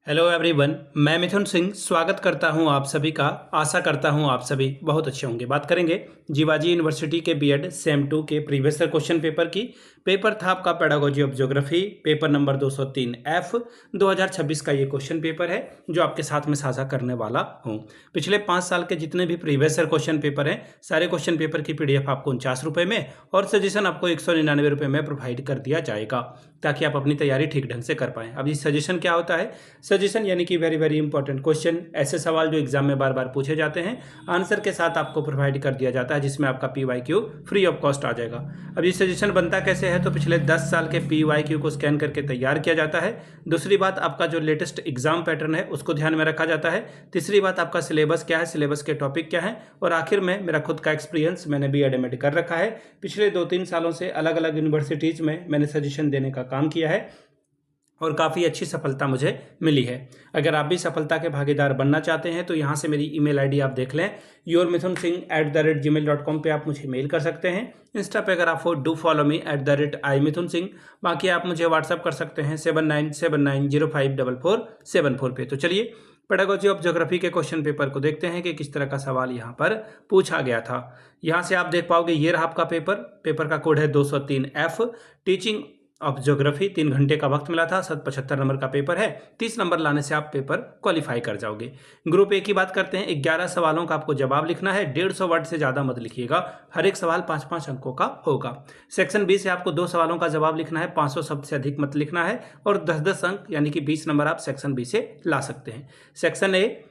Hello everyone, मैं मिथुन सिंह स्वागत करता हूं आप सभी का। आशा करता हूं आप सभी बहुत अच्छे होंगे। बात करेंगे जीवाजी यूनिवर्सिटी के बीएड सेम 2 के प्रीवियस ईयर क्वेश्चन पेपर की। पेपर था आपका pedagogy of geography, paper number 203F 2026 का ये क्वेश्चन पेपर है जो आपके साथ में साझा करने वाला हूँ। पिछले 5 साल के जितने भी प्रीवियस ईयर क्वेश्चन पेपर हैं, सारे क्वेश्चन पेपर की PDF आपको 49 रुपये में और सजेशन आपको 199 रुपये में प्रोवाइड कर दिया जाएगा ताकि आप अपनी तैयारी ठीक ढंग से कर पाएँ। अब ये सजेशन क्या होता है? सजेशन यानी कि वेरी वेरी इंपॉर्टेंट क्वेश्चन, ऐसे सवाल जो एग्जाम में बार बार पूछे जाते हैं, आंसर के साथ आपको प्रोवाइड कर दिया जाता है जिसमें आपका PYQ फ्री ऑफ कॉस्ट आ जाएगा। अब ये सजेशन बनता कैसे है? तो पिछले 10 साल के PYQ को स्कैन करके तैयार किया जाता है। दूसरी बात, आपका जो लेटेस्ट एग्जाम पैटर्न है उसको ध्यान में रखा जाता है। तीसरी बात, आपका सिलेबस क्या है, सिलेबस के टॉपिक क्या है, और आखिर में मेरा खुद का एक्सपीरियंस, मैंने BEd MAd कर रखा है। पिछले 2-3 सालों से अलग अलग यूनिवर्सिटीज़ में मैंने सजेशन देने का काम किया है और काफ़ी अच्छी सफलता मुझे मिली है। अगर आप भी सफलता के भागीदार बनना चाहते हैं तो यहाँ से मेरी ईमेल आईडी आप देख लें, yourmithunsingh@gmail.com पे आप मुझे मेल कर सकते हैं। इंस्टा पे अगर आप हो डू फॉलो मी @imithunsingh। बाकी आप मुझे व्हाट्सअप कर सकते हैं 7979054474 पे। तो चलिए पेडागोजी ऑफ ज्योग्राफी के क्वेश्चन पेपर को देखते हैं कि किस तरह का सवाल यहाँ पर पूछा गया था। यहाँ से आप देख पाओगे, ये रहा आपका पेपर का कोड है 203F। टीचिंग ऑफ ज्योग्राफी 3 घंटे का वक्त मिला था, 75 नंबर का पेपर है। 30 नंबर लाने से आप पेपर क्वालिफाई कर जाओगे। ग्रुप ए की बात करते हैं। 11 सवालों का आपको जवाब लिखना है। 150 वर्ड से ज़्यादा मत लिखिएगा, हर एक सवाल 5-5 अंकों का होगा। सेक्शन बी से आपको 2 सवालों का जवाब लिखना है, 500 शब्द से अधिक मत लिखना है और 10-10 अंक यानी कि 20 नंबर आप सेक्शन बी से ला सकते हैं। सेक्शन ए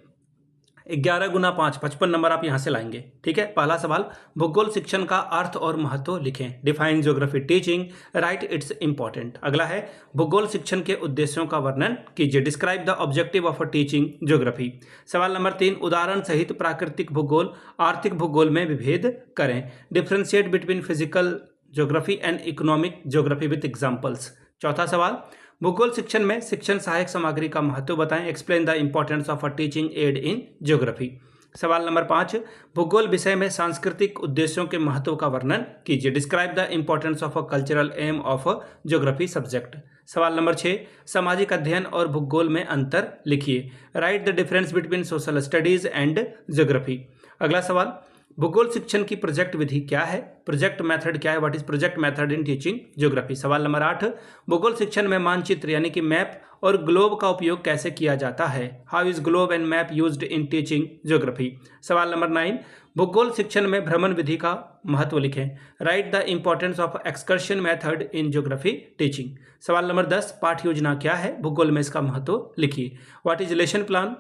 11 गुना 5 55 नंबर आप यहाँ से लाएंगे। ठीक है। पहला सवाल, भूगोल शिक्षण का अर्थ और महत्व लिखें। Define geography teaching, right it's important. अगला है, भूगोल शिक्षण के उद्देश्यों का वर्णन कीजिए। Describe the objective of teaching geography. सवाल नंबर 3, उदाहरण सहित प्राकृतिक भूगोल आर्थिक भूगोल में विभेद करें। Differentiate between physical geography and economic geography with examples. चौथा सवाल, भूगोल शिक्षण में शिक्षण सहायक सामग्री का महत्व बताएं। Explain the importance of a teaching add in geography. सवाल नंबर 5, भूगोल विषय में सांस्कृतिक उद्देश्यों के महत्व का वर्णन कीजिए। Describe the importance of a cultural aim of a geography subject. सवाल नंबर 6, सामाजिक अध्ययन और भूगोल में अंतर लिखिए। Write the difference between social studies and geography. अगला सवाल, भूगोल शिक्षण की प्रोजेक्ट विधि क्या है, प्रोजेक्ट मेथड क्या है, what is project method in teaching geography. सवाल नंबर 8, भूगोल शिक्षण में मानचित्र यानी कि मैप और ग्लोब का उपयोग कैसे किया जाता है। How is globe and map used in teaching geography. सवाल नंबर 9, भूगोल शिक्षण में भ्रमण विधि का महत्व लिखें। Right the importance of excursion method in geography teaching. सवाल नंबर 10, पाठ योजना क्या है, भूगोल में इसका महत्व लिखिए। What is lesson plan,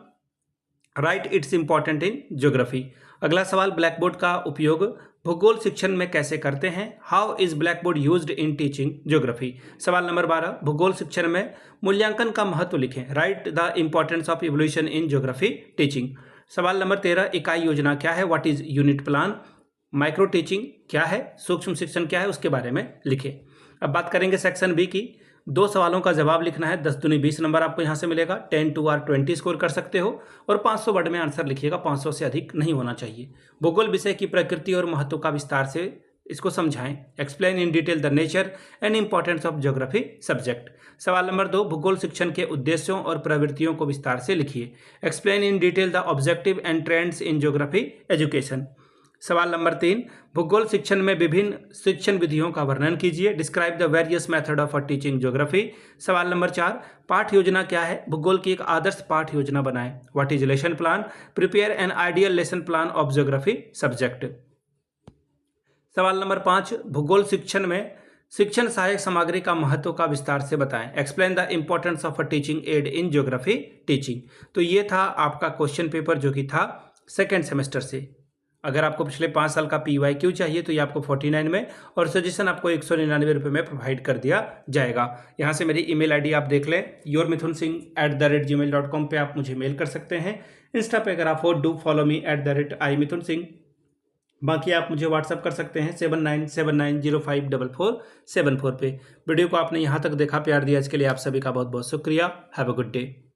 right it's important in geography. अगला सवाल, ब्लैक बोर्ड का उपयोग भूगोल शिक्षण में कैसे करते हैं। How is black board used in teaching geography. सवाल नंबर 12, भूगोल शिक्षण में मूल्यांकन का महत्व लिखें। Right the importance of evolution in geography teaching. सवाल नंबर 13, इकाई योजना क्या है, what is unit plan. Micro teaching क्या है, सूक्ष्म शिक्षण क्या है, उसके बारे में लिखें। अब बात करेंगे सेक्शन बी की। 2 सवालों का जवाब लिखना है। 10 दूनी 20 नंबर आपको यहाँ से मिलेगा। 10 2 आर 20 स्कोर कर सकते हो और 500 वर्ड में आंसर लिखिएगा, 500 से अधिक नहीं होना चाहिए। भूगोल विषय की प्रकृति और महत्व का विस्तार से इसको समझाएं। Explain in detail the nature and importance of geography subject. सवाल नंबर 2, भूगोल शिक्षण के उद्देश्यों और प्रवृत्तियों को विस्तार से लिखिए। Explain in detail the objective and trends in geography education. सवाल नंबर 3, भूगोल शिक्षण में विभिन्न शिक्षण विधियों का वर्णन कीजिए। Describe the various method of teaching geography. सवाल नंबर 4, पाठ योजना क्या है, भूगोल की एक आदर्श पाठ योजना बनाएं। What is lesson plan, prepare an ideal lesson plan of geography subject. सवाल नंबर 5, भूगोल शिक्षण में शिक्षण सहायक सामग्री का महत्व का विस्तार से बताएं। Explain the importance of a teaching add in geography teaching. तो ये था आपका क्वेश्चन पेपर जो कि था सेकेंड सेमेस्टर से। अगर आपको पिछले 5 साल का PYQ चाहिए तो ये आपको 49 में और सजेशन आपको 199 रुपये में प्रोवाइड कर दिया जाएगा। यहाँ से मेरी ईमेल आईडी आप देख लें, yourmithunsingh@gmail.com पे आप मुझे मेल कर सकते हैं। इंस्टा पे अगर आप हो डू फॉलो मी @imithunsingh। बाकी आप मुझे व्हाट्सअप कर सकते हैं 7979054474 पे। वीडियो को आपने यहाँ तक देखा, प्यार दिया, इसके लिए आप सभी का बहुत बहुत शुक्रिया। Have a good day.